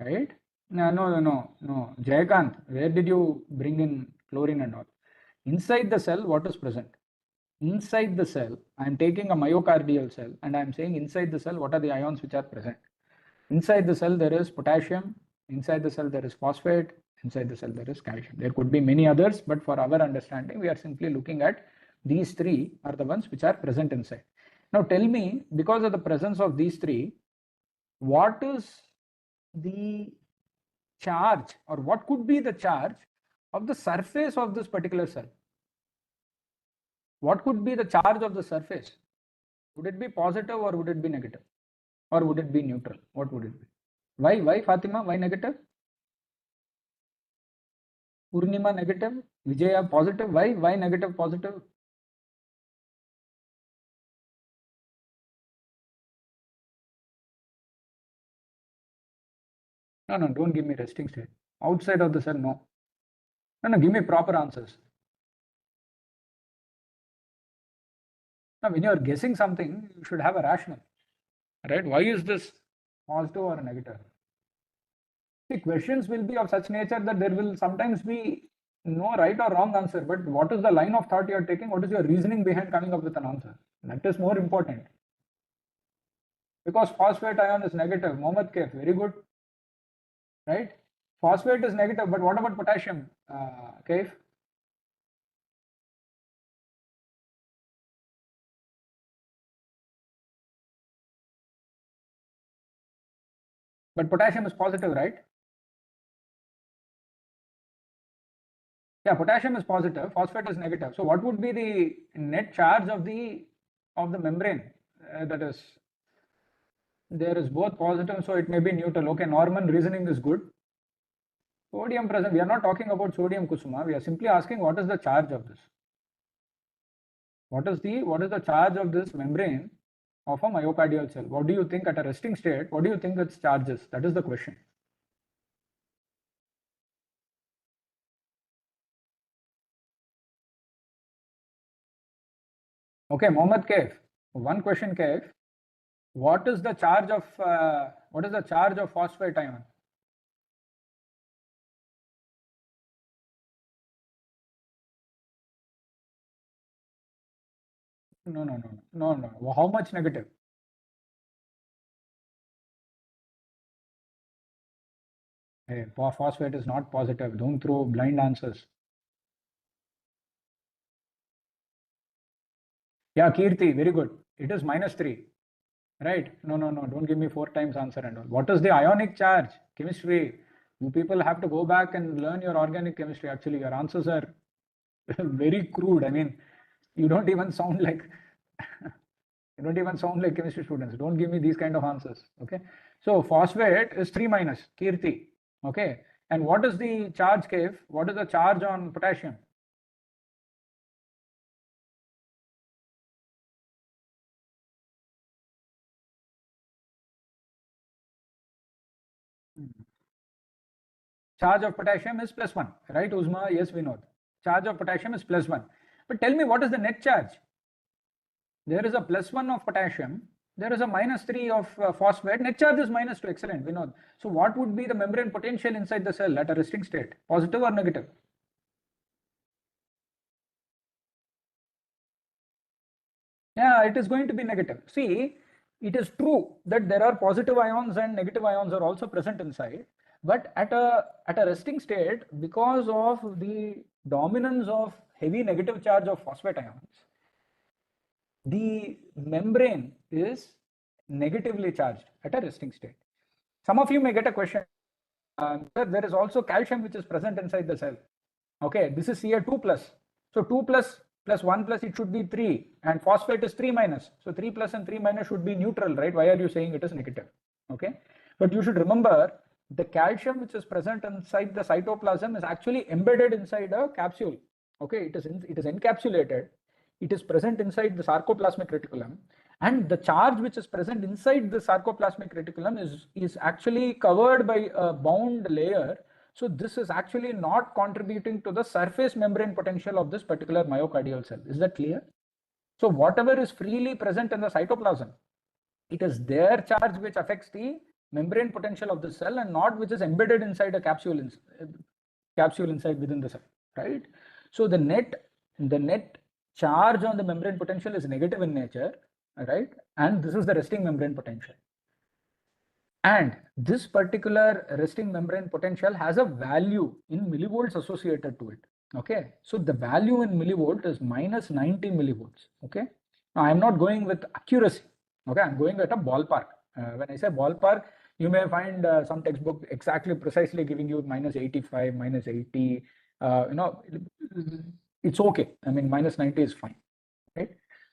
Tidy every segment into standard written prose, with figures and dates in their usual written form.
right? No. Jayakant, where did you bring in chlorine and all? Inside the cell, what is present? Inside the cell, I am taking a myocardial cell and I am saying inside the cell, what are the ions which are present? Inside the cell, there is potassium. Inside the cell, there is phosphate. Inside the cell, there is calcium. There could be many others, but for our understanding, we are simply looking at these three are the ones which are present inside. Now tell me, because of the presence of these three, what is the charge or what could be the charge of the surface of this particular cell? What could be the charge of the surface? Would it be positive or would it be negative? Or would it be neutral? What would it be? Why Fatima? Why negative? Purnima negative? Vijaya positive? Why negative positive? No, don't give me resting state. Outside of the cell, no. No, give me proper answers. Now, when you are guessing something, you should have a rationale, right? Why is this positive or negative? See, questions will be of such nature that there will sometimes be no right or wrong answer, but what is the line of thought you are taking? What is your reasoning behind coming up with an answer? That is more important. Because phosphate ion is negative. Mohammed Kaif, very good. Right? Phosphate is negative, but what about potassium, Kaif? But potassium is positive, right? Yeah, potassium is positive, phosphate is negative. So what would be the net charge of the membrane? That is, there is both positive, so it may be neutral. Okay, Norman reasoning is good. Sodium present. We are not talking about sodium kusuma. We are simply asking what is the charge of this. What is the charge of this membrane of a myocardial cell? What do you think at a resting state? What do you think its charge is? That is the question. Okay, Mohammed Kaif. One question, Kaif. What is the charge of phosphate ion? No. How much negative? Hey, phosphate is not positive. Don't throw blind answers. Yeah, Kirti, very good. It is -3. Right? No. Don't give me 4 times answer and all. What is the ionic charge? Chemistry. You people have to go back and learn your organic chemistry. Actually, your answers are very crude. I mean, you don't even sound like chemistry students. Don't give me these kind of answers. Okay. So phosphate is 3 minus, Kirti. Okay. And what is the charge, Kev? What is the charge on potassium? Charge of potassium is +1, right, Uzma? Yes, we know. Charge of potassium is +1. But tell me, what is the net charge? There is a +1 of potassium. There is a -3 of phosphate. Net charge is -2. Excellent, we know. So what would be the membrane potential inside the cell at a resting state? Positive or negative? Yeah, it is going to be negative. See, it is true that there are positive ions and negative ions are also present inside, but at a resting state, because of the dominance of heavy negative charge of phosphate ions, the membrane is negatively charged at a resting state. Some of you may get a question, sir, there is also calcium which is present inside the cell. Okay, this is Ca2 plus. So 2 plus 1 plus, it should be 3, and phosphate is 3 minus. So 3 plus and 3 minus should be neutral, right? Why are you saying it is negative? Okay, but you should remember the calcium which is present inside the cytoplasm is actually embedded inside a capsule. Okay, it is encapsulated. It is present inside the sarcoplasmic reticulum, and the charge which is present inside the sarcoplasmic reticulum is actually covered by a bound layer. So this is actually not contributing to the surface membrane potential of this particular myocardial cell. Is that clear? So whatever is freely present in the cytoplasm, it is their charge which affects the membrane potential of the cell and not which is embedded inside a capsule inside within the cell, right? So the net charge on the membrane potential is negative in nature, right? And this is the resting membrane potential. And this particular resting membrane potential has a value in millivolts associated to it. Okay, so the value in millivolt is minus 90 millivolts. Okay, now I'm not going with accuracy. Okay, I'm going at a ballpark. When I say ballpark, you may find some textbook exactly precisely giving you minus 85, minus 80. It's okay. I mean, minus 90 is fine, right?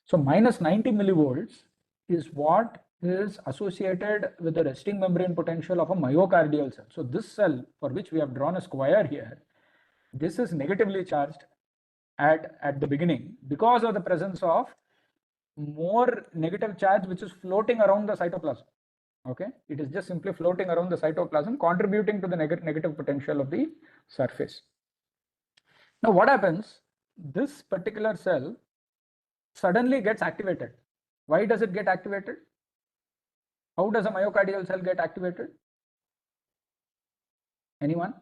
So minus 90 millivolts is what is associated with the resting membrane potential of a myocardial cell. So this cell, for which we have drawn a square here, this is negatively charged at the beginning because of the presence of more negative charge which is floating around the cytoplasm. Okay, it is just simply floating around the cytoplasm, contributing to the negative potential of the surface. Now what happens? This particular cell suddenly gets activated. Why does it get activated? How does a myocardial cell get activated? Anyone?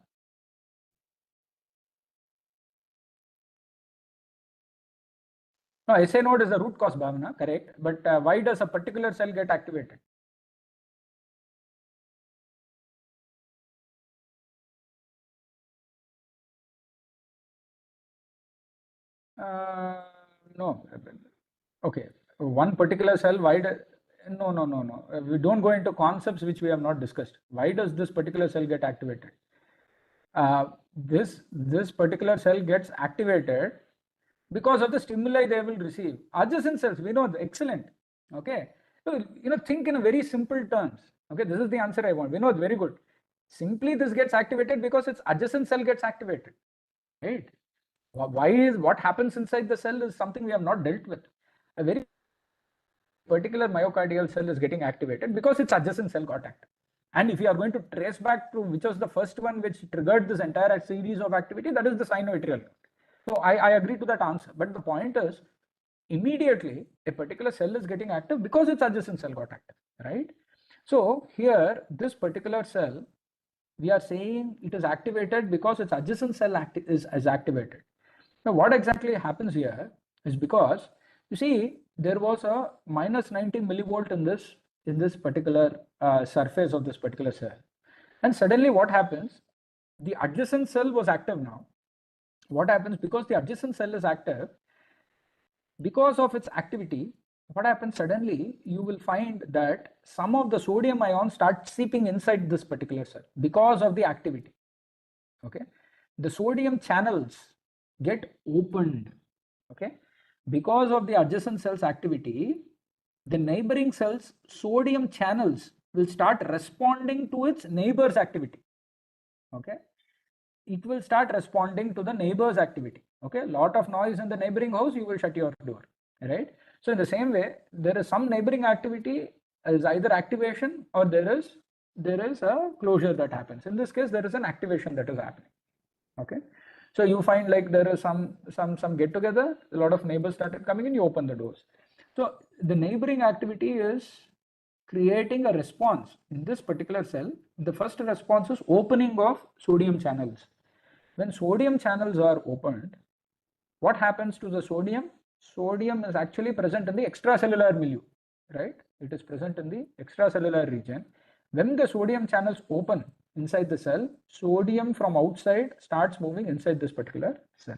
No, SA node is the root cause, Bhavana, correct. But why does a particular cell get activated? No. Okay. One particular cell, why does... No. We don't go into concepts which we have not discussed. Why does this particular cell get activated? This particular cell gets activated because of the stimuli they will receive. Adjacent cells, we know, excellent. Okay, so think in a very simple terms. Okay, this is the answer I want. We know, very good. Simply this gets activated because its adjacent cell gets activated, right? What happens inside the cell is something we have not dealt with. A very particular myocardial cell is getting activated because its adjacent cell got active. And if you are going to trace back to which was the first one which triggered this entire series of activity, that is the sinoatrial. So I agree to that answer. But the point is, immediately a particular cell is getting active because its adjacent cell got active, right? So here, this particular cell, we are saying it is activated because its adjacent cell is activated. Now, what exactly happens here is because, you see, there was a minus 90 millivolt in this particular surface of this particular cell. And suddenly what happens? The adjacent cell was active now. What happens? Because the adjacent cell is active, because of its activity, what happens suddenly, you will find that some of the sodium ions start seeping inside this particular cell because of the activity. Okay, the sodium channels get opened. Okay, because of the adjacent cell's activity, the neighboring cells' sodium channels will start responding to its neighbor's activity. Okay, it will start responding to the neighbor's activity. Okay, lot of noise in the neighboring house, you will shut your door, right? So in the same way, there is some neighboring activity is either activation or there is a closure that happens. In this case, there is an activation that is happening. Okay, so you find like there is some get together, a lot of neighbors started coming in, you open the doors. So the neighboring activity is creating a response in this particular cell. The first response is opening of sodium channels. When sodium channels are opened, what happens to the sodium? Sodium is actually present in the extracellular milieu, right? It is present in the extracellular region. When the sodium channels open inside the cell, sodium from outside starts moving inside this particular cell.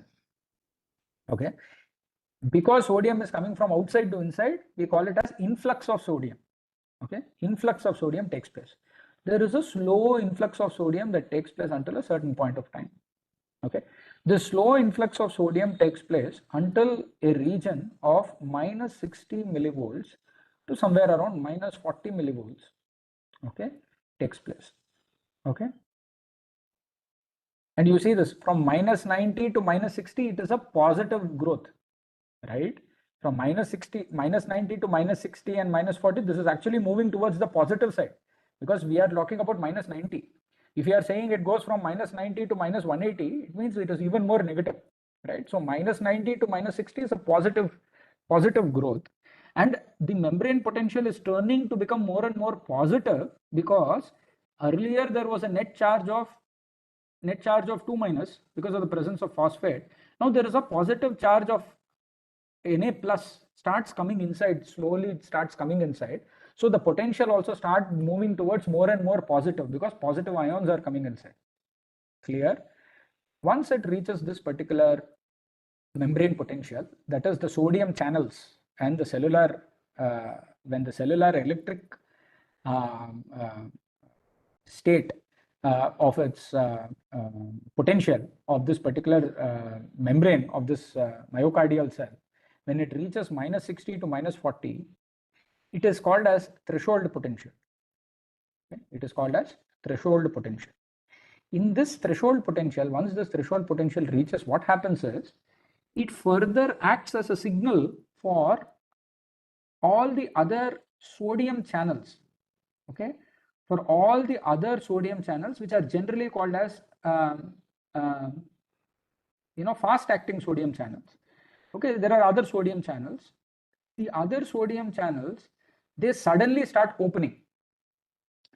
Okay, because sodium is coming from outside to inside, we call it as influx of sodium. Okay, influx of sodium takes place. There is a slow influx of sodium that takes place until a certain point of time. Okay, the slow influx of sodium takes place until a region of minus 60 millivolts to somewhere around minus 40 millivolts. Okay, takes place. Okay, and you see this from minus 90 to minus 60, it is a positive growth, right? From minus 90 to minus 60 and minus 40, this is actually moving towards the positive side because we are talking about minus 90. If you are saying it goes from minus 90 to minus 180, it means it is even more negative, right? So minus 90 to minus 60 is a positive growth, and the membrane potential is turning to become more and more positive because earlier there was a net charge of 2 minus because of the presence of phosphate. Now there is a positive charge of Na plus starts coming inside, slowly it starts coming inside. So the potential also start moving towards more and more positive because positive ions are coming inside. Clear? Once it reaches this particular membrane potential, that is the sodium channels and the cellular, when the cellular electric state of its potential of this particular membrane of this myocardial cell, when it reaches minus 60 to minus 40, it is called as threshold potential. Okay? It is called as threshold potential. In this threshold potential, once this threshold potential reaches, what happens is it further acts as a signal for all the other sodium channels. Okay, for all the other sodium channels, which are generally called as fast acting sodium channels. Okay, there are other sodium channels. The other sodium channels, they suddenly start opening.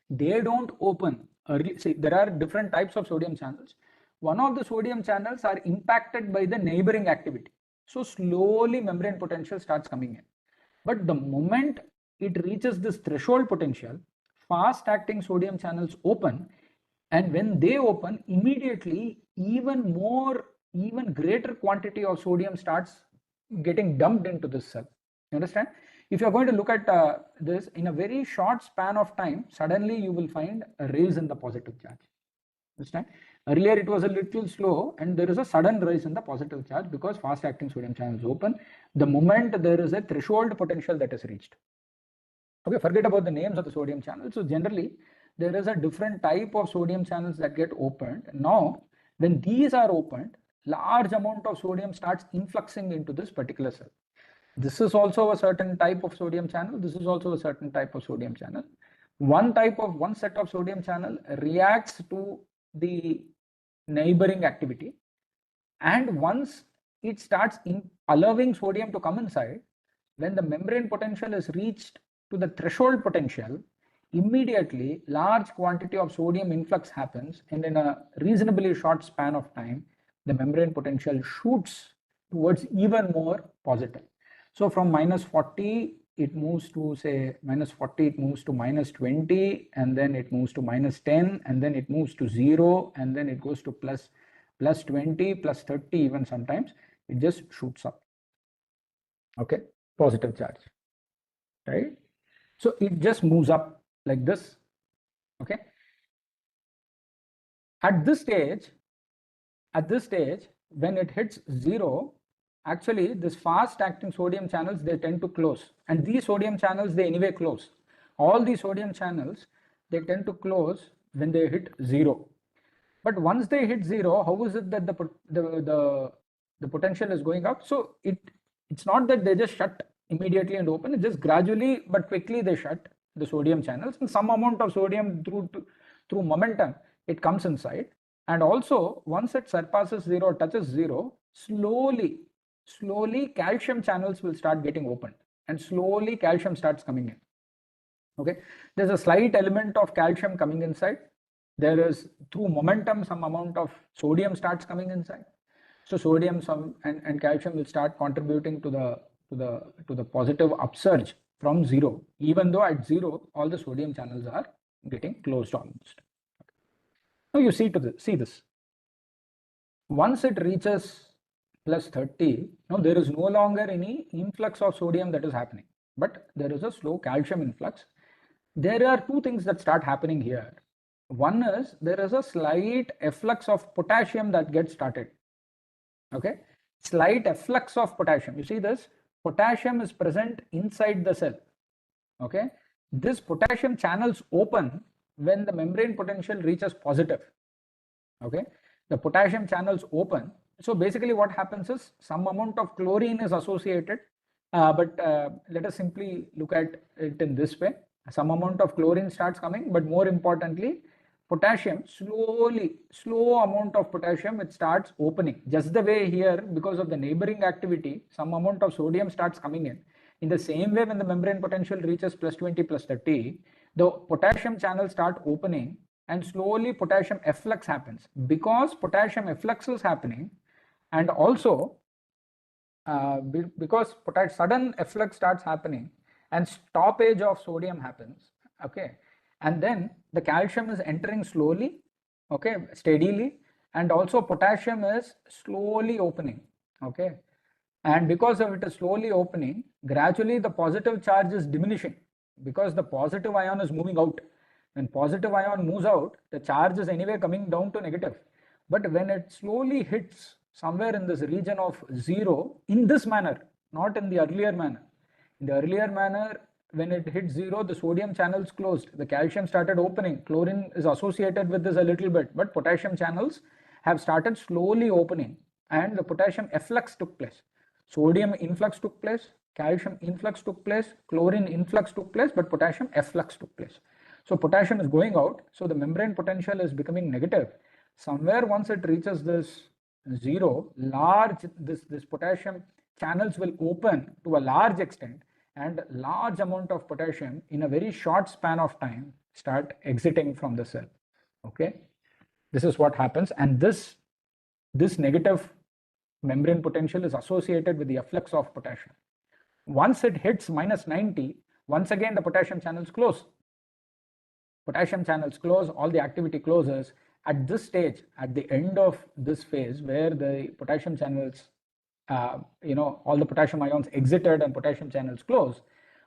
They don't open early. See, there are different types of sodium channels. One of the sodium channels are impacted by the neighboring activity. So slowly membrane potential starts coming in. But the moment it reaches this threshold potential, fast acting sodium channels open, and when they open, immediately even greater quantity of sodium starts getting dumped into this cell. You understand? If you're going to look at this in a very short span of time, suddenly you will find a rise in the positive charge. Understand? Earlier it was a little slow and there is a sudden rise in the positive charge because fast acting sodium channels open the moment there is a threshold potential that is reached. Okay, forget about the names of the sodium channels. So generally there is a different type of sodium channels that get opened. Now when these are opened, large amount of sodium starts influxing into this particular cell. This is also a certain type of sodium channel. This is also a certain type of sodium channel. One set of sodium channel reacts to the neighboring activity, and once it starts allowing sodium to come inside, when the membrane potential is reached to the threshold potential, immediately large quantity of sodium influx happens, and in a reasonably short span of time the membrane potential shoots towards even more positive. So from minus 40 it moves to, say, minus 40, it moves to minus 20, and then it moves to minus 10, and then it moves to 0, and then it goes to plus 20, plus 30 even sometimes. It just shoots up. Okay, positive charge, right? So it just moves up like this. Okay, at this stage when it hits 0, actually this fast acting sodium channels, they tend to close, and these sodium channels, they anyway close. All these sodium channels, they tend to close when they hit 0. But once they hit 0, how is it that the potential is going up? So it's not that they just shut immediately and open. It just gradually but quickly they shut the sodium channels, and some amount of sodium through momentum it comes inside. And also once it surpasses 0, touches 0, slowly calcium channels will start getting opened, and slowly calcium starts coming in. Okay, there's a slight element of calcium coming inside. There is, through momentum, some amount of sodium starts coming inside. So sodium and calcium will start contributing to the positive upsurge from 0, even though at 0 all the sodium channels are getting closed almost. Now you see this. Once it reaches plus 30, now there is no longer any influx of sodium that is happening, but there is a slow calcium influx. There are two things that start happening here. One is there is a slight efflux of potassium that gets started. Okay, slight efflux of potassium. You see this? Potassium is present inside the cell. Okay, this potassium channels open when the membrane potential reaches positive. Okay, the potassium channels open. So basically what happens is some amount of chlorine is associated, but let us simply look at it in this way. Some amount of chlorine starts coming, but more importantly, potassium, slow amount of potassium, it starts opening. Just the way here, because of the neighboring activity, some amount of sodium starts coming in. In the same way, when the membrane potential reaches plus 20, plus 30, the potassium channels start opening and slowly potassium efflux happens. Because potassium efflux is happening, and also because sudden efflux starts happening and stoppage of sodium happens, okay, and then the calcium is entering slowly, okay, steadily, and also potassium is slowly opening, okay, and because of it is slowly opening, gradually the positive charge is diminishing because the positive ion is moving out. When positive ion moves out, the charge is anyway coming down to negative. But when it slowly hits somewhere in this region of 0 in this manner, not in the earlier manner. In the earlier manner, when it hit 0, the sodium channels closed, the calcium started opening, chlorine is associated with this a little bit, but potassium channels have started slowly opening and the potassium efflux took place. Sodium influx took place, calcium influx took place, chlorine influx took place, but potassium efflux took place. So potassium is going out, so the membrane potential is becoming negative. Somewhere once it reaches this 0, this potassium channels will open to a large extent, and large amount of potassium in a very short span of time start exiting from the cell. Okay, this is what happens, and this negative membrane potential is associated with the efflux of potassium. Once it hits minus 90, once again the potassium channels close. Potassium channels close, all the activity closes. At this stage, at the end of this phase where the potassium channels, all the potassium ions exited and potassium channels close,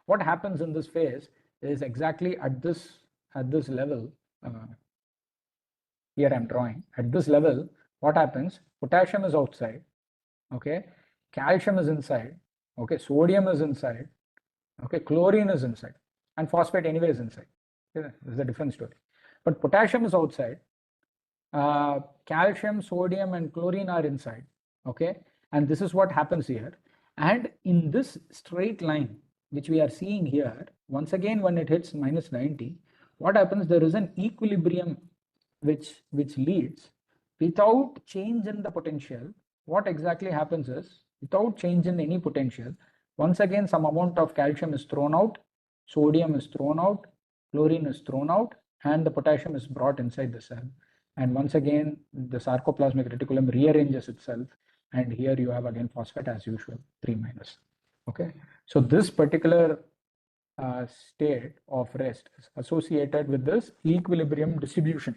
what happens in this phase is exactly at this level. Here I'm drawing at this level. What happens? Potassium is outside. Okay, calcium is inside. Okay, sodium is inside. Okay, chlorine is inside, and phosphate anyway is inside. Okay, this is a different story. But potassium is outside. Calcium, sodium, and chlorine are inside. Okay, and this is what happens here. And in this straight line, which we are seeing here, once again, when it hits minus 90, what happens? There is an equilibrium which leads without change in the potential. What exactly happens is, without change in any potential, once again some amount of calcium is thrown out, sodium is thrown out, chlorine is thrown out, and the potassium is brought inside the cell. And once again the sarcoplasmic reticulum rearranges itself, and here you have again phosphate as usual, 3 minus. Okay, so this particular state of rest is associated with this equilibrium distribution.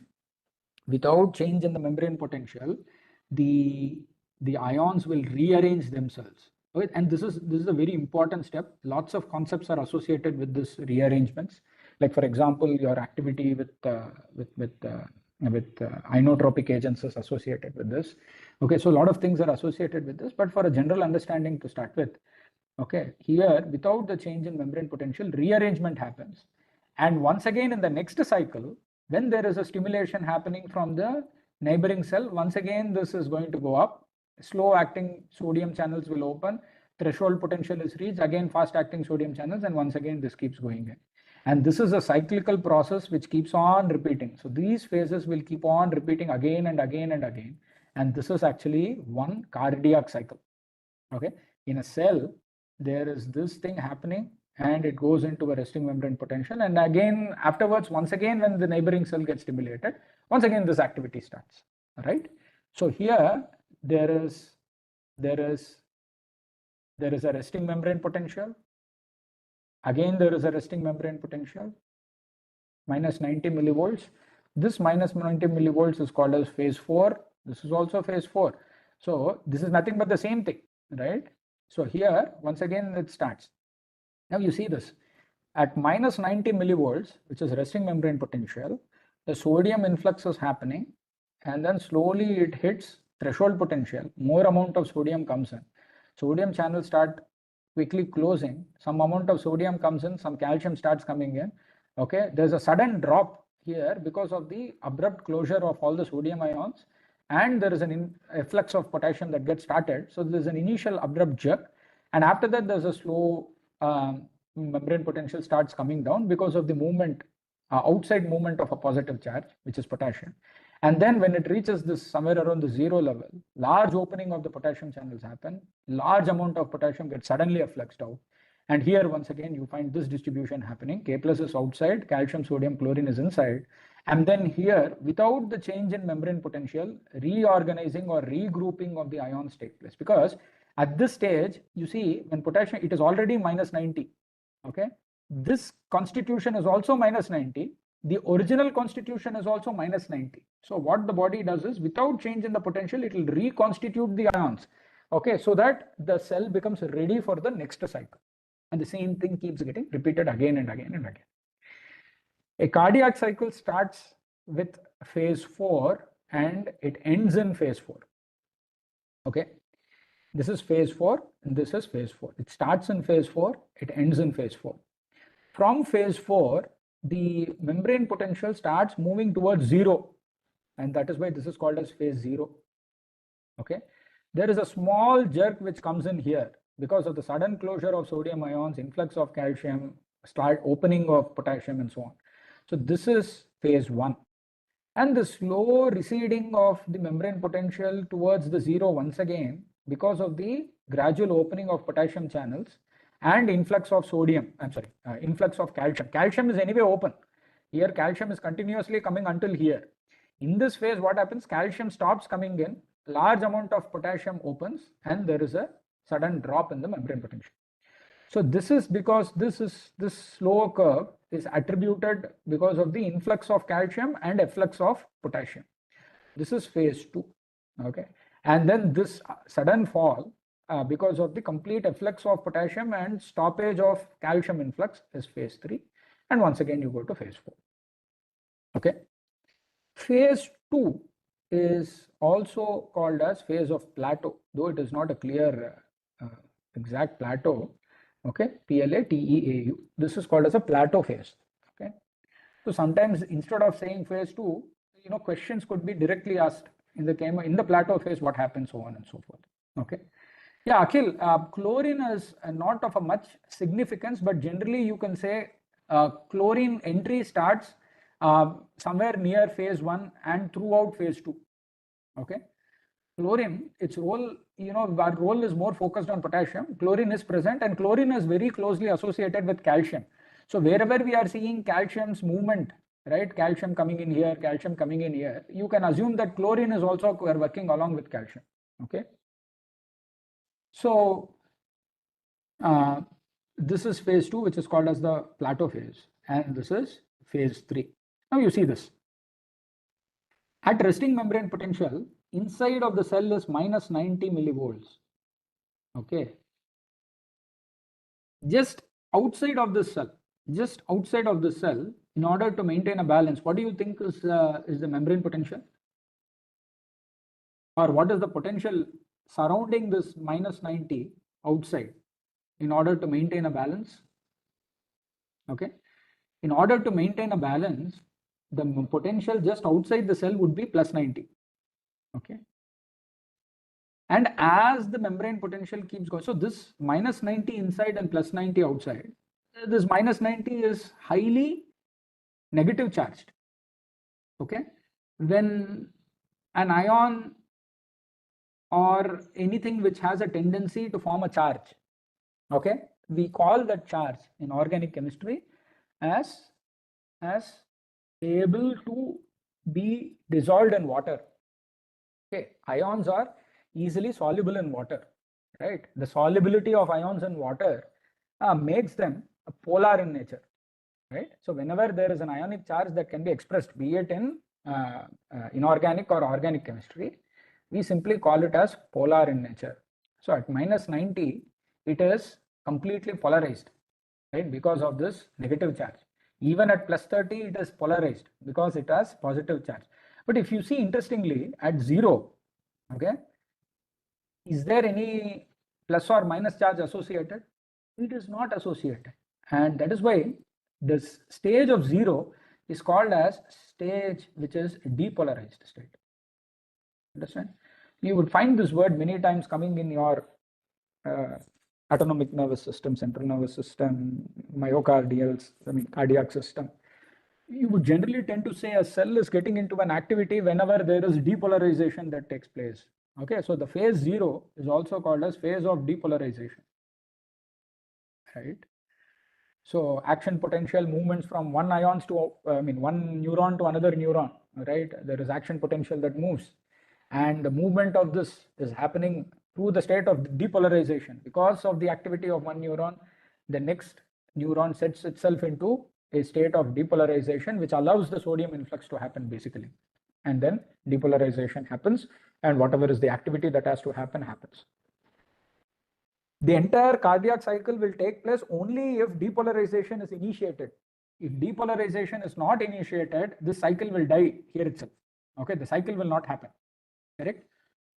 Without change in the membrane potential, the ions will rearrange themselves. Okay? And this is a very important step. Lots of concepts are associated with this rearrangements. Like for example, your activity with inotropic agents is associated with this. Okay, so a lot of things are associated with this, but for a general understanding to start with, okay, here without the change in membrane potential, rearrangement happens. And once again in the next cycle, when there is a stimulation happening from the neighboring cell, once again this is going to go up. Slow acting sodium channels will open, threshold potential is reached, again fast acting sodium channels, and once again this keeps going in. And this is a cyclical process which keeps on repeating. So these phases will keep on repeating again and again and again. And this is actually one cardiac cycle. Okay, in a cell, there is this thing happening and it goes into a resting membrane potential. And again, afterwards, once again, when the neighboring cell gets stimulated, once again, this activity starts, right? So here, there is a resting membrane potential. Again, there is a resting membrane potential, minus 90 millivolts. This minus 90 millivolts is called as phase 4. This is also phase 4. So this is nothing but the same thing, right? So here, once again, it starts. Now you see this. At minus 90 millivolts, which is resting membrane potential, the sodium influx is happening, and then slowly it hits threshold potential. More amount of sodium comes in. Sodium channels start quickly closing. Some amount of sodium comes in, some calcium starts coming in. Okay, there's a sudden drop here because of the abrupt closure of all the sodium ions, and there is an efflux of potassium that gets started. So there's an initial abrupt jerk, and after that there's a slow membrane potential starts coming down because of the movement, outside movement of a positive charge, which is potassium. And then when it reaches this somewhere around the 0 level, large opening of the potassium channels happen, large amount of potassium gets suddenly effluxed out, And here, once again, you find this distribution happening. K plus is outside, calcium, sodium, chlorine is inside. And then here, without the change in membrane potential, reorganizing or regrouping of the ions take place. Because at this stage, you see, when potassium, it is already minus 90. Okay. This constitution is also minus 90. The original constitution is also minus 90. So what the body does is, without change in the potential, it will reconstitute the ions. Okay, so that the cell becomes ready for the next cycle. And the same thing keeps getting repeated again and again and again. A cardiac cycle starts with phase 4 and it ends in phase 4. Okay, this is phase 4 and this is phase 4. It starts in phase 4, it ends in phase 4. From phase 4, the membrane potential starts moving towards 0, and that is why this is called as phase 0. Okay, there is a small jerk which comes in here because of the sudden closure of sodium ions, influx of calcium, start opening of potassium, and so on. So this is phase 1. And the slow receding of the membrane potential towards the 0 once again because of the gradual opening of potassium channels and influx of sodium, influx of calcium. Calcium is anyway open. Here calcium is continuously coming until here. In this phase, what happens? Calcium stops coming in, large amount of potassium opens, and there is a sudden drop in the membrane potential. So this is because this slow curve is attributed because of the influx of calcium and efflux of potassium. This is phase 2. Okay, and then this sudden fall because of the complete efflux of potassium and stoppage of calcium influx is phase 3. And once again, you go to phase 4. Okay. Phase 2 is also called as phase of plateau, though it is not a clear exact plateau. Okay, PLATEAU. This is called as a plateau phase. Okay. So sometimes instead of saying phase 2, questions could be directly asked in the plateau phase, what happens, so on and so forth. Okay. Yeah, Akhil, chlorine is not of a much significance, but generally you can say chlorine entry starts somewhere near phase 1 and throughout phase 2. Okay. Chlorine, its role, our role is more focused on potassium. Chlorine is present, and chlorine is very closely associated with calcium. So wherever we are seeing calcium's movement, right, calcium coming in here, calcium coming in here, you can assume that chlorine is also working along with calcium. Okay. So this is phase 2, which is called as the plateau phase, and this is phase 3. Now you see this. At resting membrane potential, inside of the cell is minus 90 millivolts. Okay. Just outside of this cell, in order to maintain a balance, what do you think is the membrane potential? Or what is the potential surrounding this minus 90 outside in order to maintain a balance? Okay. In order to maintain a balance, the potential just outside the cell would be plus 90. Okay. And as the membrane potential keeps going, so this minus 90 inside and plus 90 outside, this minus 90 is highly negative charged. Okay. When an ion or anything which has a tendency to form a charge, okay, we call that charge in organic chemistry as able to be dissolved in water. Okay, ions are easily soluble in water, right? The solubility of ions in water makes them polar in nature, right? So whenever there is an ionic charge that can be expressed, be it in inorganic or organic chemistry, we simply call it as polar in nature. So at minus 90, it is completely polarized, right? Because of this negative charge. Even at plus 30, it is polarized because it has positive charge. But if you see, interestingly, at 0, okay, is there any plus or minus charge associated? It is not associated. And that is why this stage of 0 is called as stage which is depolarized state. Understand? You would find this word many times coming in your autonomic nervous system, central nervous system, cardiac system. You would generally tend to say a cell is getting into an activity whenever there is depolarization that takes place. Okay, so the phase 0 is also called as phase of depolarization. right? So action potential movements from one ions to, one neuron to another neuron, right? There is action potential that moves, and the movement of this is happening through the state of depolarization. Because of the activity of one neuron, the next neuron sets itself into a state of depolarization, which allows the sodium influx to happen basically. And then depolarization happens, and whatever is the activity that has to happen happens. The entire cardiac cycle will take place only if depolarization is initiated. If depolarization is not initiated, this cycle will die here itself. Okay, the cycle will not happen, correct?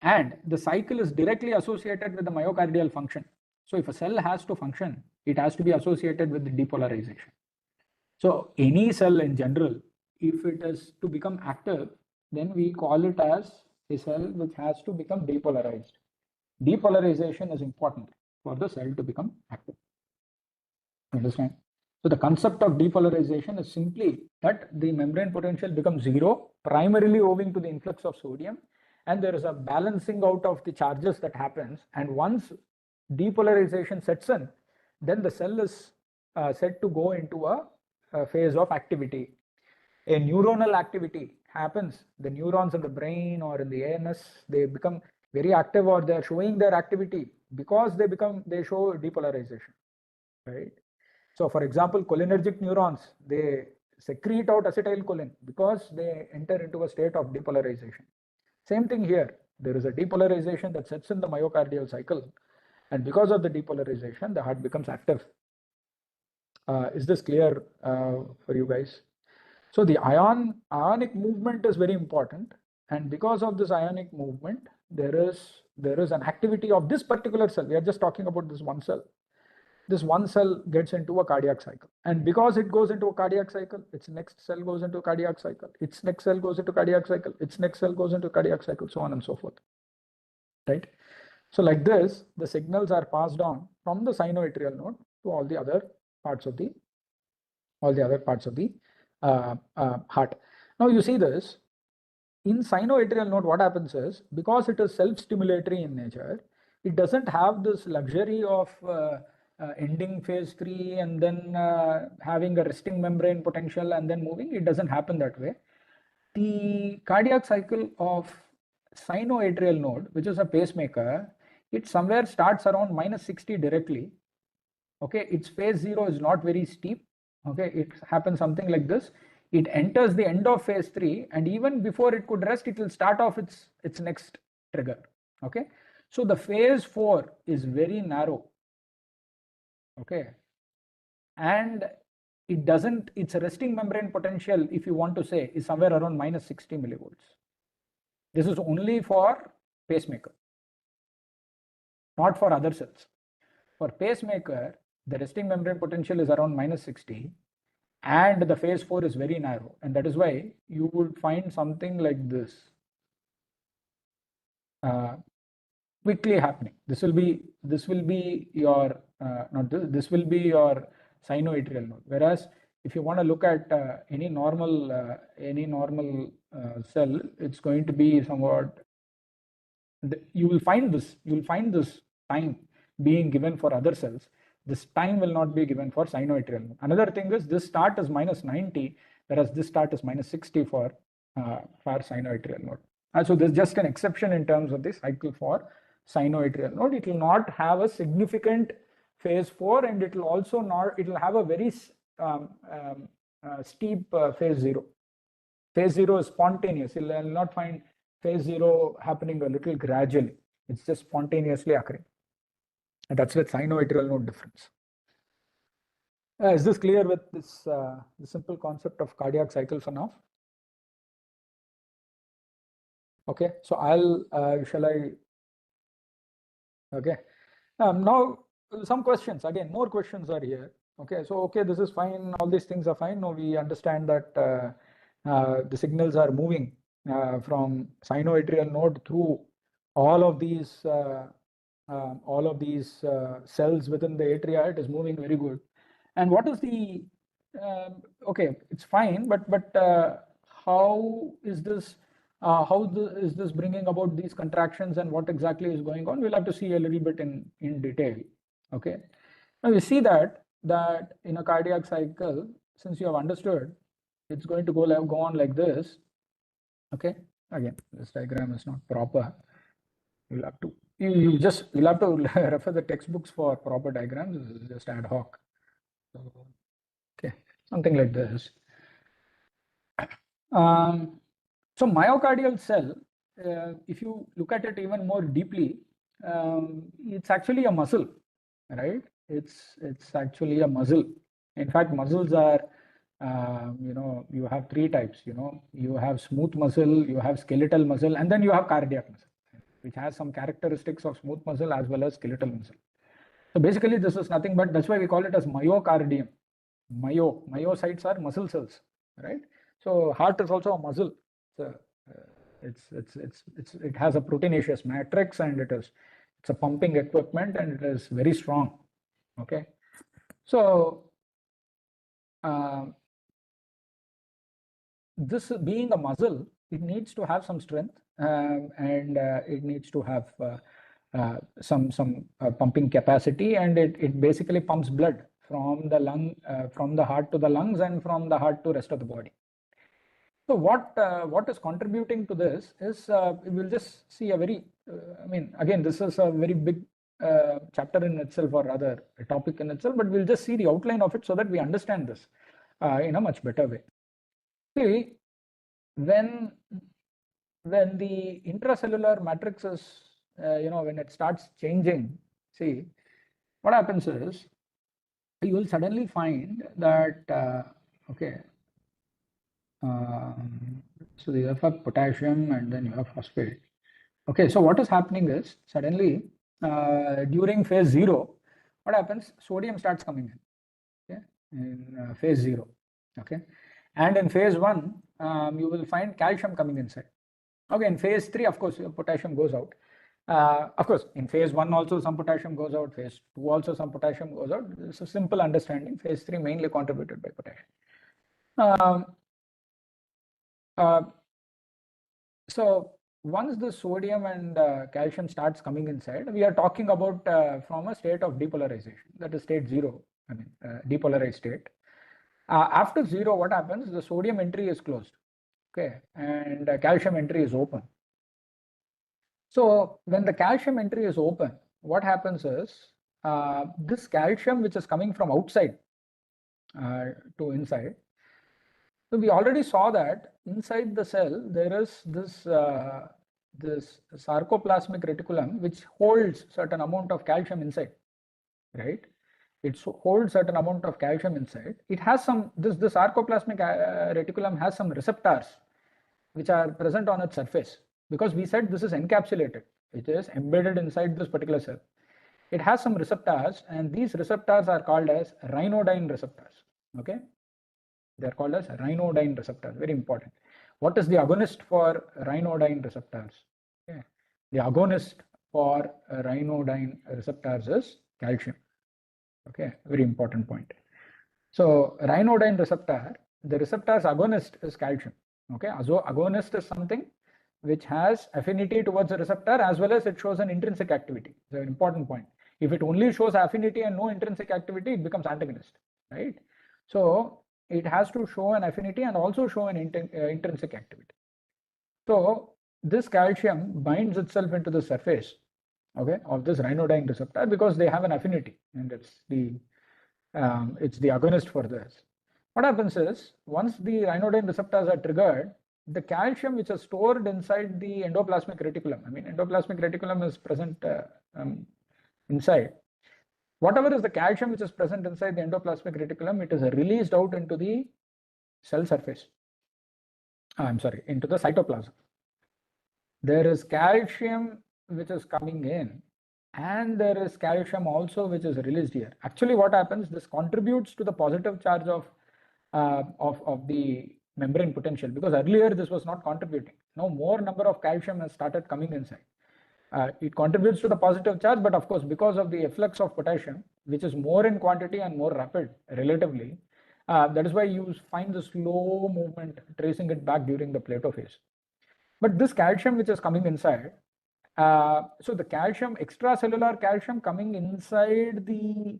And the cycle is directly associated with the myocardial function. So if a cell has to function, it has to be associated with the depolarization. So any cell in general, if it is to become active, then we call it as a cell which has to become depolarized. Depolarization is important for the cell to become active. Understand? So the concept of depolarization is simply that the membrane potential becomes zero, primarily owing to the influx of sodium, and there is a balancing out of the charges that happens. And once depolarization sets in, then the cell is said to go into a phase of activity. A neuronal activity happens. The neurons in the brain or in the ANS, they become very active, or they are showing their activity because they show depolarization, right? So for example, cholinergic neurons, they secrete out acetylcholine because they enter into a state of depolarization. Same thing here. There is a depolarization that sets in the myocardial cycle, and because of the depolarization, the heart becomes active. Is this clear for you guys? So the ionic movement is very important, and because of this ionic movement, there is an activity of this particular cell. We are just talking about this one cell. This one cell gets into a cardiac cycle, and because it goes into a cardiac cycle, its next cell goes into a cardiac cycle, its next cell goes into cardiac cycle, its next cell goes into cardiac cycle, so on and so forth, right? So like this, the signals are passed on from the sinoatrial node to all the other parts of the heart. Now you see this in sinoatrial node. What happens is, because it is self-stimulatory in nature, it doesn't have this luxury of ending phase 3 and then having a resting membrane potential and then moving. It doesn't happen that way. The cardiac cycle of sinoatrial node, which is a pacemaker, it somewhere starts around -60 directly. Okay, its phase 0 is not very steep. Okay, it happens something like this. It enters the end of phase 3, and even before it could rest, it will start off its next trigger. Okay, so the phase 4 is very narrow. Okay, and it doesn't, its resting membrane potential, if you want to say, is somewhere around -60 millivolts. This is only for pacemaker, not for other cells. For pacemaker, the resting membrane potential is around -60, and the phase 4 is very narrow, and that is why you would find something like this quickly happening. This will be your not this. This will be your sinoatrial node. Whereas if you want to look at any normal cell, it's going to be somewhat. You will find this time being given for other cells. This time will not be given for sinoatrial node. Another thing is, this start is -90, whereas this start is -60 for sinoatrial node. So there's just an exception in terms of the cycle for sinoatrial node. It will not have a significant phase 4, and it will also not. It will have a very steep phase 0. Phase 0 is spontaneous. You will not find phase 0 happening a little gradually. It's just spontaneously occurring. And that's with sinoatrial node difference. Is this clear with this the simple concept of cardiac cycle for now? Okay, so shall I? Okay, now some questions. Again, more questions are here. Okay, so okay, this is fine. All these things are fine. Now we understand that the signals are moving from sinoatrial node through all of these cells within the atria. It is moving very good. And what is the okay? It's fine, but how is this? Is this bringing about these contractions, and what exactly is going on? We'll have to see a little bit in detail. Okay. Now we see that in a cardiac cycle, since you have understood, it's going to go on like this. Okay, again, this diagram is not proper. You'll have to you'll have to refer the textbooks for proper diagrams. This is just ad hoc. So, okay, something like this. So myocardial cell, if you look at it even more deeply, it's actually a muscle, right? It's actually a muscle. In fact, muscles are, you have three types. You have smooth muscle, you have skeletal muscle, and then you have cardiac muscle, which has some characteristics of smooth muscle as well as skeletal muscle. So basically, this is nothing but, that's why we call it as myocardium. Myocytes are muscle cells, right? So heart is also a muscle. So it has a proteinaceous matrix, and it's a pumping equipment, and it is very strong. Okay, so this being a muscle, it needs to have some strength, and it needs to have some pumping capacity, and it basically pumps blood from the lung, from the heart to the lungs, and from the heart to rest of the body. So what is contributing to this is, we'll just see a very, again, this is a very big chapter in itself, or rather a topic in itself, but we'll just see the outline of it so that we understand this in a much better way. See, when the intracellular matrix is, when it starts changing, see, what happens is, you will suddenly find that, okay, so you have potassium and then you have phosphate. Okay, so what is happening is, suddenly during phase 0, what happens? Sodium starts coming in, okay, in phase 0, okay, and in phase 1, you will find calcium coming inside. Okay, in phase 3, of course, potassium goes out. Of course, in phase 1 also some potassium goes out, phase 2 also some potassium goes out. It's a simple understanding. Phase 3 mainly contributed by potassium. So once the sodium and calcium starts coming inside, we are talking about from a state of depolarization, that is state 0, depolarized state. After 0, what happens? The sodium entry is closed, okay, and calcium entry is open. So when the calcium entry is open, what happens is, this calcium which is coming from outside to inside. So we already saw that inside the cell there is this sarcoplasmic reticulum which holds certain amount of calcium inside, right? It holds certain amount of calcium inside. It has some, this sarcoplasmic reticulum has some receptors which are present on its surface, because we said this is encapsulated, it is embedded inside this particular cell. It has some receptors, and these receptors are called as rhinodine receptors. Okay, they are called as rhinodine receptors. Very important. What is the agonist for rhinodine receptors? Okay, the agonist for rhinodine receptors is calcium. Okay, very important point. So rhinodine receptor, the receptor's agonist is calcium. Okay, so agonist is something which has affinity towards the receptor as well as it shows an intrinsic activity. It's an important point. If it only shows affinity and no intrinsic activity, it becomes antagonist, right? So it has to show an affinity and also show an intrinsic activity. So this calcium binds itself into the surface, okay, of this rhinodine receptor because they have an affinity, and it's the agonist for this. What happens is, once the rhinodine receptors are triggered, the calcium which is stored inside the endoplasmic reticulum, endoplasmic reticulum is present inside. Whatever is the calcium which is present inside the endoplasmic reticulum, it is released out into the cell surface. Into the cytoplasm. There is calcium which is coming in, and there is calcium also which is released here. Actually, what happens? This contributes to the positive charge of the membrane potential, because earlier this was not contributing. Now more number of calcium has started coming inside. It contributes to the positive charge, but of course, because of the efflux of potassium, which is more in quantity and more rapid relatively, that is why you find the slow movement tracing it back during the Plato phase. But this calcium which is coming inside, so the calcium, extracellular calcium coming inside the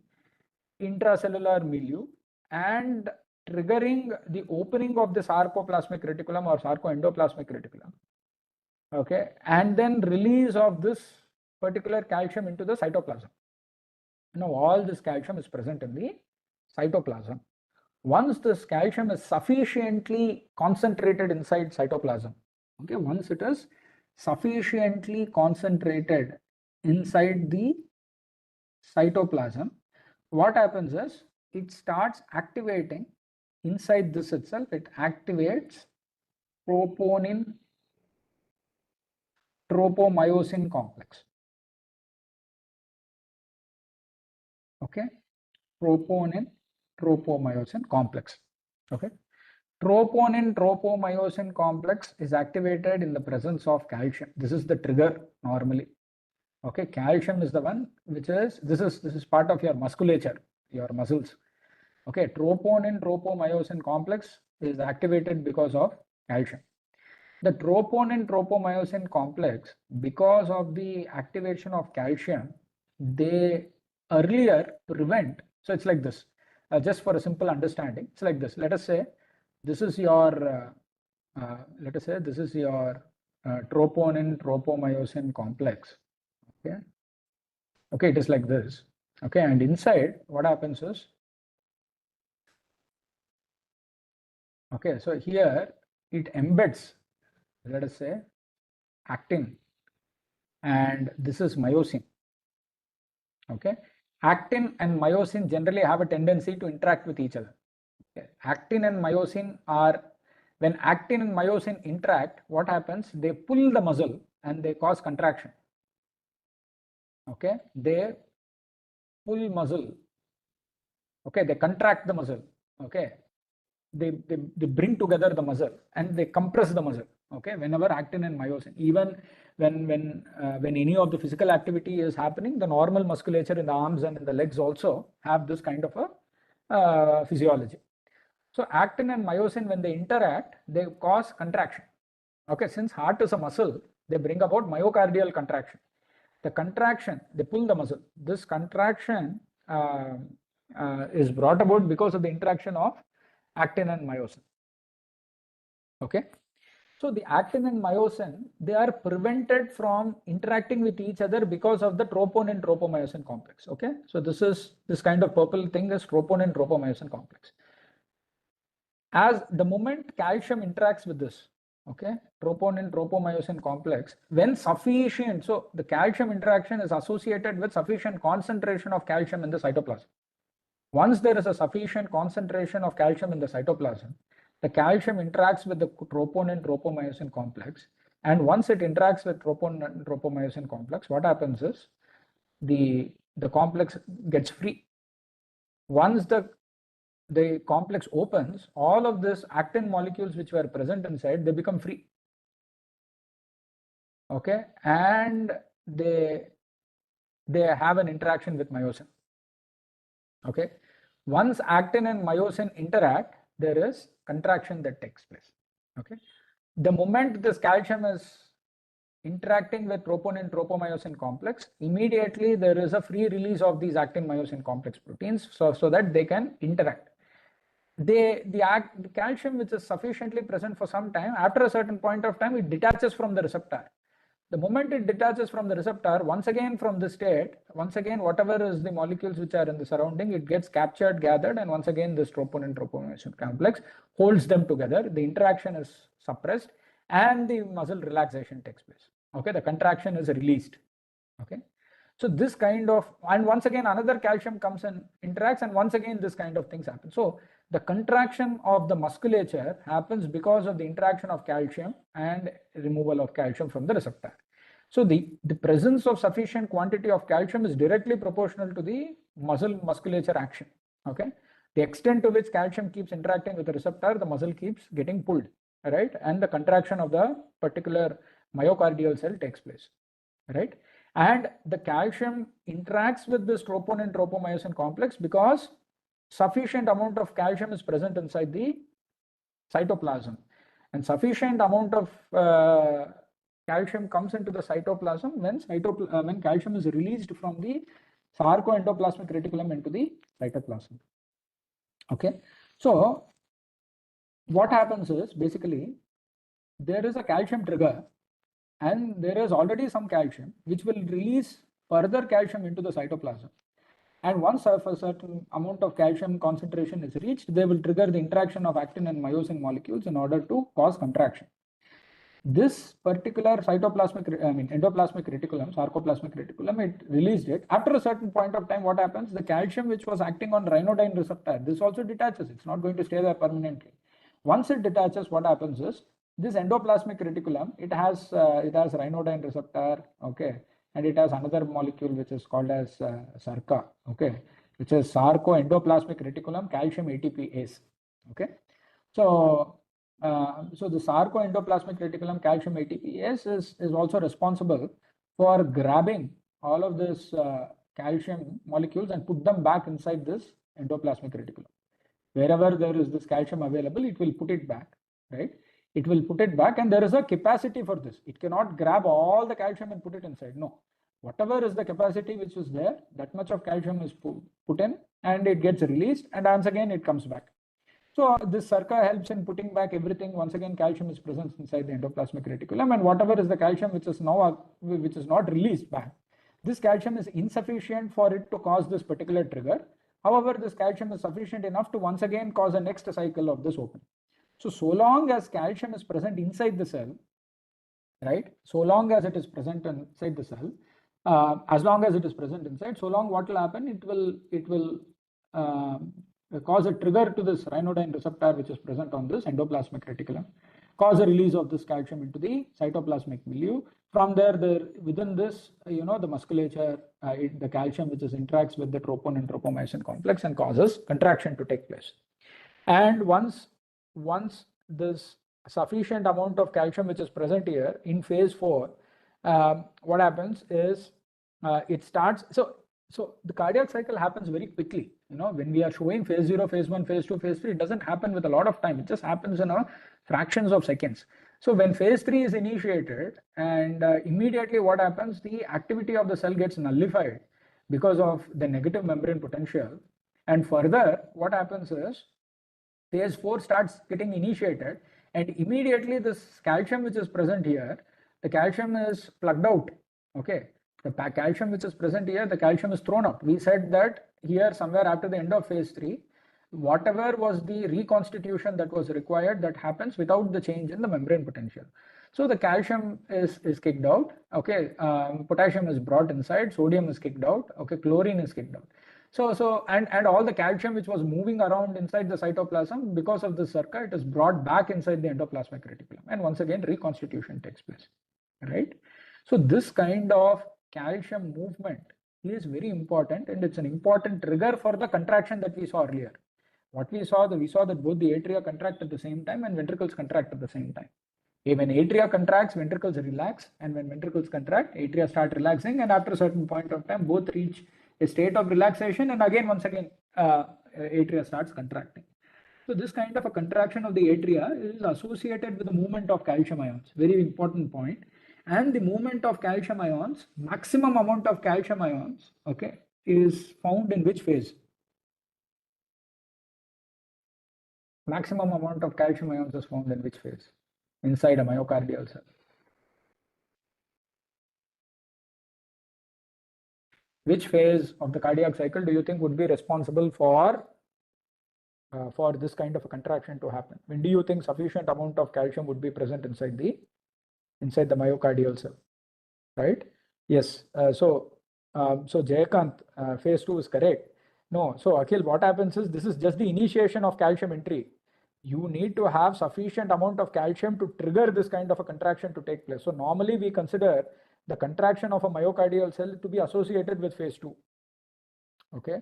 intracellular milieu and triggering the opening of the sarcoplasmic reticulum or sarcoendoplasmic reticulum. Okay, and then release of this particular calcium into the cytoplasm. Now all this calcium is present in the cytoplasm. Once this calcium is sufficiently concentrated inside cytoplasm, okay, once it is sufficiently concentrated inside the cytoplasm, what happens is it starts activating inside this itself, it activates troponin tropomyosin complex. Okay, troponin tropomyosin complex. Okay, troponin tropomyosin complex is activated in the presence of calcium. This is the trigger normally. Okay, calcium is the one which is this is part of your musculature, your muscles. Okay, troponin tropomyosin complex is activated because of calcium. The troponin tropomyosin complex, because of the activation of calcium, they earlier prevent. So it's like this. Just for a simple understanding, it's like this. Let us say this is your troponin tropomyosin complex. Okay. Okay, it is like this. Okay, and inside what happens is, okay, so here it embeds, let us say, actin, and this is myosin. Okay, actin and myosin generally have a tendency to interact with each other. Okay. Actin and myosin are, when actin and myosin interact, what happens? They pull the muscle and they cause contraction. Okay, they pull muscle. Okay, they contract the muscle. Okay, they bring together the muscle and they compress the muscle. Okay, whenever actin and myosin, even when any of the physical activity is happening, the normal musculature in the arms and in the legs also have this kind of a physiology. So actin and myosin, when they interact, they cause contraction. Okay, since heart is a muscle, they bring about myocardial contraction. The contraction, they pull the muscle. This contraction is brought about because of the interaction of actin and myosin. Okay, so the actin and myosin, they are prevented from interacting with each other because of the troponin tropomyosin complex. Okay, so this kind of purple thing is troponin tropomyosin complex. As the moment calcium interacts with this, okay, troponin tropomyosin complex, when sufficient, so the calcium interaction is associated with sufficient concentration of calcium in the cytoplasm. Once there is a sufficient concentration of calcium in the cytoplasm, the calcium interacts with the troponin tropomyosin complex, and once it interacts with troponin tropomyosin complex, what happens is the complex gets free. Once the complex opens, all of this actin molecules which were present inside, they become free. Okay, and they have an interaction with myosin. Okay, once actin and myosin interact, there is contraction that takes place. Okay, the moment this calcium is interacting with troponin tropomyosin complex, immediately there is a free release of these actin myosin complex proteins, so that they can interact. The calcium which is sufficiently present for some time, after a certain point of time, it detaches from the receptor. The moment it detaches from the receptor, once again from this state, once again whatever is the molecules which are in the surrounding, it gets captured, gathered, and once again this troponin tropomyosin complex holds them together. The interaction is suppressed and the muscle relaxation takes place. Okay, the contraction is released. Okay, so this kind of, and once again another calcium comes and interacts, and once again this kind of things happen. So the contraction of the musculature happens because of the interaction of calcium and removal of calcium from the receptor. So the presence of sufficient quantity of calcium is directly proportional to the musculature action. Okay, the extent to which calcium keeps interacting with the receptor, the muscle keeps getting pulled, right, and the contraction of the particular myocardial cell takes place, right, and the calcium interacts with this troponin tropomyosin complex because sufficient amount of calcium is present inside the cytoplasm, and sufficient amount of calcium comes into the cytoplasm when calcium is released from the sarcoendoplasmic reticulum into the cytoplasm. Okay, so what happens is basically there is a calcium trigger, and there is already some calcium which will release further calcium into the cytoplasm. And once a certain amount of calcium concentration is reached, they will trigger the interaction of actin and myosin molecules in order to cause contraction. This particular endoplasmic reticulum, sarcoplasmic reticulum, it released it. After a certain point of time, what happens? The calcium which was acting on ryanodine receptor, this also detaches. It's not going to stay there permanently. Once it detaches, what happens is this endoplasmic reticulum, it has ryanodine receptor, okay, and it has another molecule which is called as SARCA, okay, which is sarcoendoplasmic reticulum calcium ATPase, okay. So the sarcoendoplasmic reticulum calcium ATPase is also responsible for grabbing all of this calcium molecules and put them back inside this endoplasmic reticulum. Wherever there is this calcium available, it will put it back, right? It will put it back, and there is a capacity for this. It cannot grab all the calcium and put it inside. No, whatever is the capacity which is there, that much of calcium is put in, and it gets released, and once again it comes back. So this SARCA helps in putting back everything. Once again, calcium is present inside the endoplasmic reticulum, and whatever is the calcium which is not released back, this calcium is insufficient for it to cause this particular trigger. However, this calcium is sufficient enough to once again cause a next cycle of this opening. So long as calcium is present inside the cell, right? So long as it is present inside the cell, as long as it is present inside, so long what will happen? It will cause a trigger to this ryanodine receptor which is present on this endoplasmic reticulum, cause a release of this calcium into the cytoplasmic milieu. From there, within this, the musculature, the calcium which interacts with the tropon and tropomyosin complex and causes contraction to take place. And once this sufficient amount of calcium which is present here in phase 4, what happens is it starts. So the cardiac cycle happens very quickly. When we are showing phase 0, phase 1, phase 2, phase 3, it doesn't happen with a lot of time. It just happens in fractions of seconds. So when phase 3 is initiated, and immediately what happens, the activity of the cell gets nullified because of the negative membrane potential. And further, what happens is phase 4 starts getting initiated, and immediately this calcium which is present here, the calcium is plugged out, okay. The calcium which is present here, the calcium is thrown out. We said that here somewhere after the end of phase 3, whatever was the reconstitution that was required, that happens without the change in the membrane potential. So the calcium is kicked out, okay. Potassium is brought inside, sodium is kicked out, okay. Chlorine is kicked out. So all the calcium which was moving around inside the cytoplasm, because of the SARCA, it is brought back inside the endoplasmic reticulum, and once again reconstitution takes place, right? So this kind of calcium movement is very important, and it's an important trigger for the contraction that we saw earlier. What we saw that both the atria contract at the same time and ventricles contract at the same time. When atria contracts, ventricles relax, and when ventricles contract, atria start relaxing, and after a certain point of time, both reach a state of relaxation, and again, once again, atria starts contracting. So this kind of a contraction of the atria is associated with the movement of calcium ions. Very important point. And the movement of calcium ions, maximum amount of calcium ions, okay, is found in which phase? Maximum amount of calcium ions is found in which phase? Inside a myocardial cell. Which phase of the cardiac cycle do you think would be responsible for this kind of a contraction to happen? When do you think sufficient amount of calcium would be present inside the myocardial cell, right? Yes. So Jayakant, phase 2 is correct. No. So Akhil, what happens is this is just the initiation of calcium entry. You need to have sufficient amount of calcium to trigger this kind of a contraction to take place. So normally we consider the contraction of a myocardial cell to be associated with phase 2. Okay.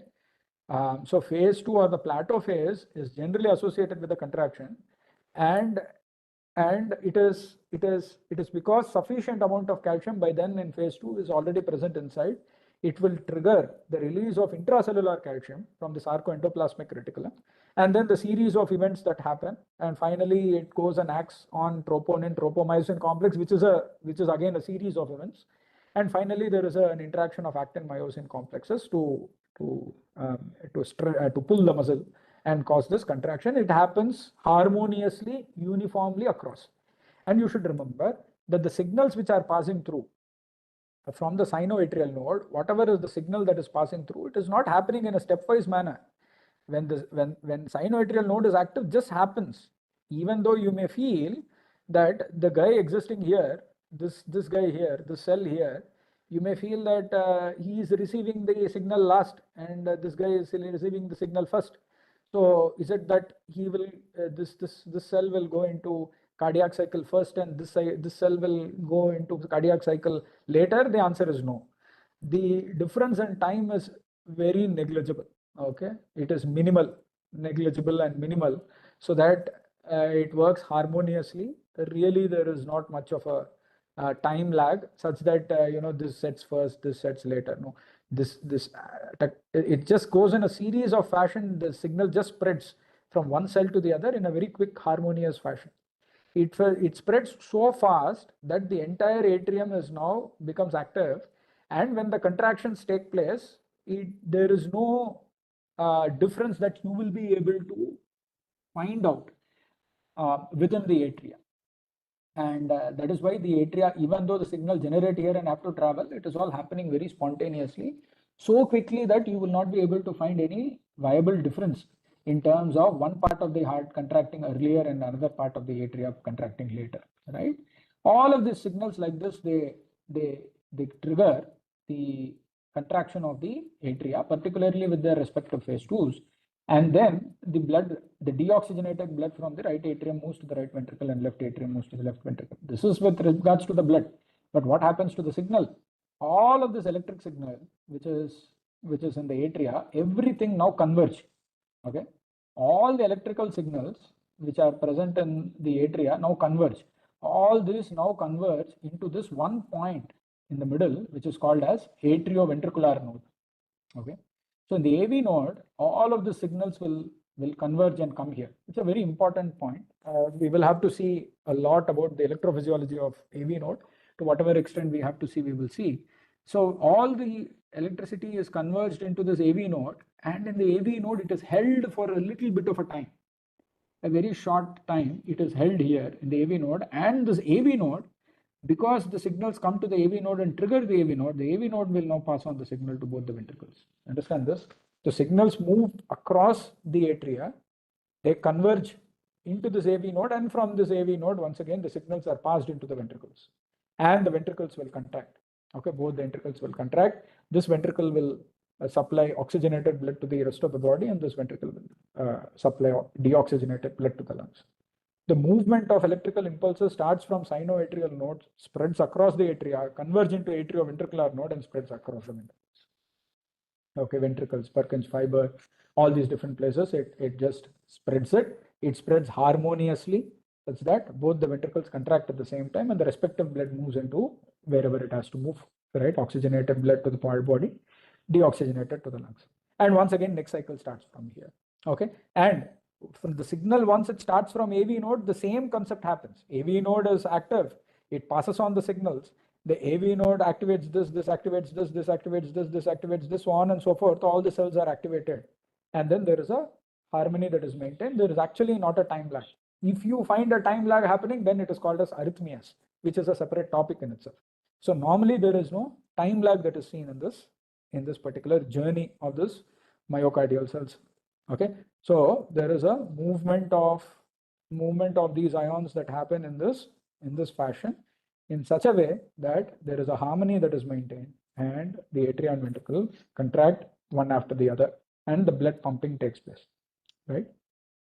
So phase 2 or the plateau phase is generally associated with the contraction, and it is because sufficient amount of calcium by then in phase 2 is already present inside. It will trigger the release of intracellular calcium from the sarcoendoplasmic reticulum, and then the series of events that happen, and finally it goes and acts on troponin tropomyosin complex, which is again a series of events, And finally, there is an interaction of actin-myosin complexes to pull the muscle and cause this contraction. It happens harmoniously, uniformly across. And you should remember that the signals which are passing through from the sinoatrial node, whatever is the signal that is passing through, it is not happening in a stepwise manner. When sinoatrial node is active, just happens. Even though you may feel that the guy existing here, this guy here, this cell here, you may feel that he is receiving the signal last, and this guy is receiving the signal first. So is it that he will this cell will go into cardiac cycle first, and this cell will go into the cardiac cycle later? The answer is no. The difference in time is very negligible. Okay, it is minimal, negligible and minimal, so that it works harmoniously. Really, there is not much of a time lag such that this sets first, this sets later. No, it just goes in a series of fashion. The signal just spreads from one cell to the other in a very quick, harmonious fashion. It spreads so fast that the entire atrium is now becomes active, and when the contractions take place, there is no difference that you will be able to find out within the atria. And that is why the atria, even though the signal generate here and have to travel, it is all happening very spontaneously, so quickly that you will not be able to find any viable difference in terms of one part of the heart contracting earlier and another part of the atria contracting later, right? All of these signals like this, they trigger the contraction of the atria, particularly with their respective phase 2s. And then the deoxygenated blood from the right atrium moves to the right ventricle, and left atrium moves to the left ventricle. This is with regards to the blood. But what happens to the signal? All of this electric signal, which is in the atria, everything now converge. Okay, all the electrical signals which are present in the atria now converge. All these now converge into this one point in the middle, which is called as atrioventricular node. Okay. So in the AV node, all of the signals will converge and come here. It's a very important point. We will have to see a lot about the electrophysiology of AV node. To whatever extent we have to see, we will see. So all the electricity is converged into this AV node, and in the AV node, it is held for a little bit of a time. A very short time, it is held here in the AV node, and this AV node, because the signals come to the AV node and trigger the AV node will now pass on the signal to both the ventricles. Understand this? The signals move across the atria, they converge into this AV node, and from this AV node, once again, the signals are passed into the ventricles, and the ventricles will contract. Okay, both the ventricles will contract. This ventricle will supply oxygenated blood to the rest of the body, and this ventricle will supply deoxygenated blood to the lungs. The movement of electrical impulses starts from sinoatrial nodes, spreads across the atria, converge into atrioventricular node, and spreads across the ventricles. Okay, ventricles, Purkinje fiber, all these different places, it just spreads it. It spreads harmoniously such that both the ventricles contract at the same time, and the respective blood moves into wherever it has to move, right? Oxygenated blood to the body, deoxygenated to the lungs. And once again, next cycle starts from here. Okay, and from the signal, once it starts from AV node, the same concept happens. AV node is active, it passes on the signals. The AV node activates this activates this activates this activates this, so on and so forth. All the cells are activated, and then there is a harmony that is maintained. There is actually not a time lag. If you find a time lag happening, then it is called as arrhythmias, which is a separate topic in itself. So normally there is no time lag that is seen in this particular journey of this myocardial cells. Okay, so there is a movement of these ions that happen in this fashion, in such a way that there is a harmony that is maintained, and the atria and ventricle contract one after the other, and the blood pumping takes place, right?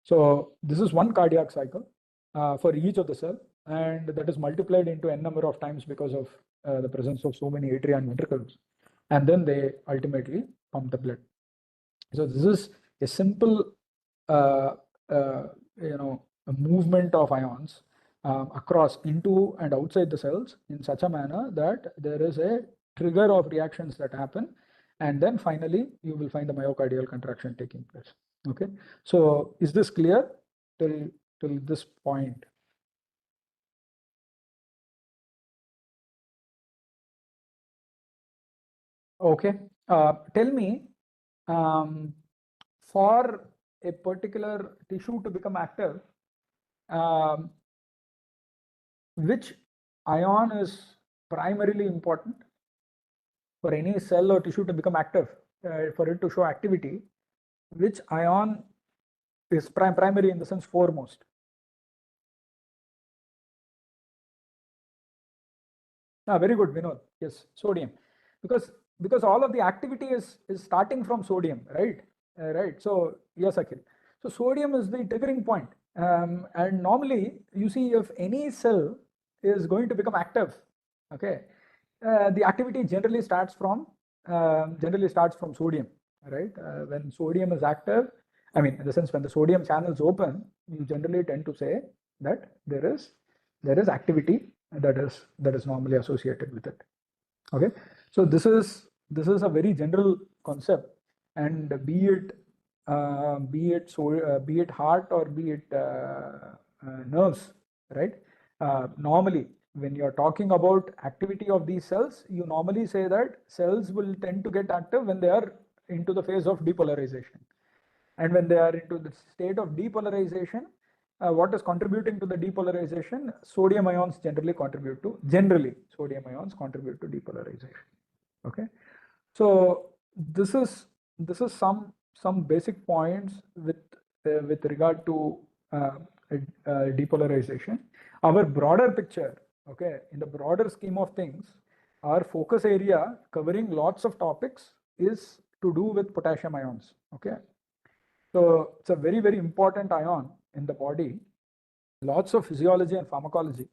So this is one cardiac cycle for each of the cell, and that is multiplied into n number of times because of the presence of so many atria and ventricles, and then they ultimately pump the blood. So this is a simple a movement of ions across into and outside the cells in such a manner that there is a trigger of reactions that happen, and then finally you will find the myocardial contraction taking place. Okay, so is this clear till this point? Okay. Tell me, for a particular tissue to become active, um, which ion is primarily important for any cell or tissue to become active, for it to show activity? Which ion is primary in the sense foremost? Very good, Vinod. Yes, sodium, because all of the activity is starting from sodium, right? Right. So yes, Akhil. So sodium is the triggering point, and normally you see if any cell is going to become active, okay, the activity generally starts from sodium, right? When sodium is active, I mean, in the sense when the sodium channels open, you generally tend to say that there is activity that is normally associated with it. Okay, so this is a very general concept, and be it heart or be it nerves, right? Normally, when you're talking about activity of these cells, you normally say that cells will tend to get active when they are into the phase of depolarization. And when they are into the state of depolarization, what is contributing to the depolarization? Sodium ions sodium ions contribute to depolarization. Okay, so this is some basic points with regard to depolarization. Our broader picture, okay, in the broader scheme of things, our focus area covering lots of topics is to do with potassium ions. Okay, so it's a very, very important ion in the body. Lots of physiology and pharmacology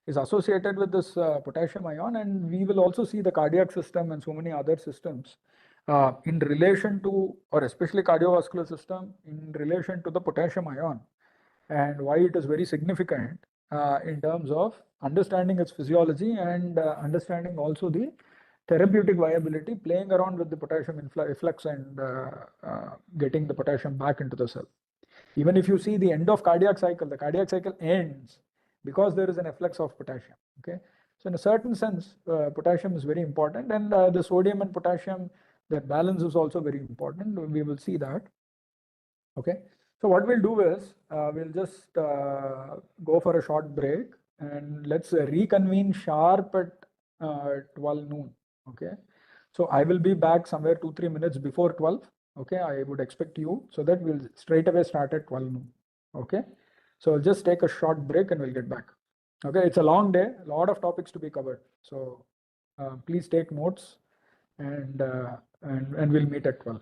is associated with this potassium ion, and we will also see the cardiac system and so many other systems in relation to, or especially cardiovascular system, in relation to the potassium ion, and why it is very significant in terms of understanding its physiology and understanding also the therapeutic viability, playing around with the potassium efflux and getting the potassium back into the cell. Even if you see the end of cardiac cycle, the cardiac cycle ends because there is an efflux of potassium. Okay, so in a certain sense, potassium is very important, and the sodium and potassium, that balance is also very important. We will see that. Okay, so what we'll do is we'll just go for a short break, and let's reconvene sharp at 12 noon. Okay, so I will be back somewhere 2-3 minutes before 12. Okay, I would expect you, so that we'll straight away start at 12 noon. Okay, so just take a short break and we'll get back. Okay, it's a long day, a lot of topics to be covered. So please take notes, and we'll meet at 12.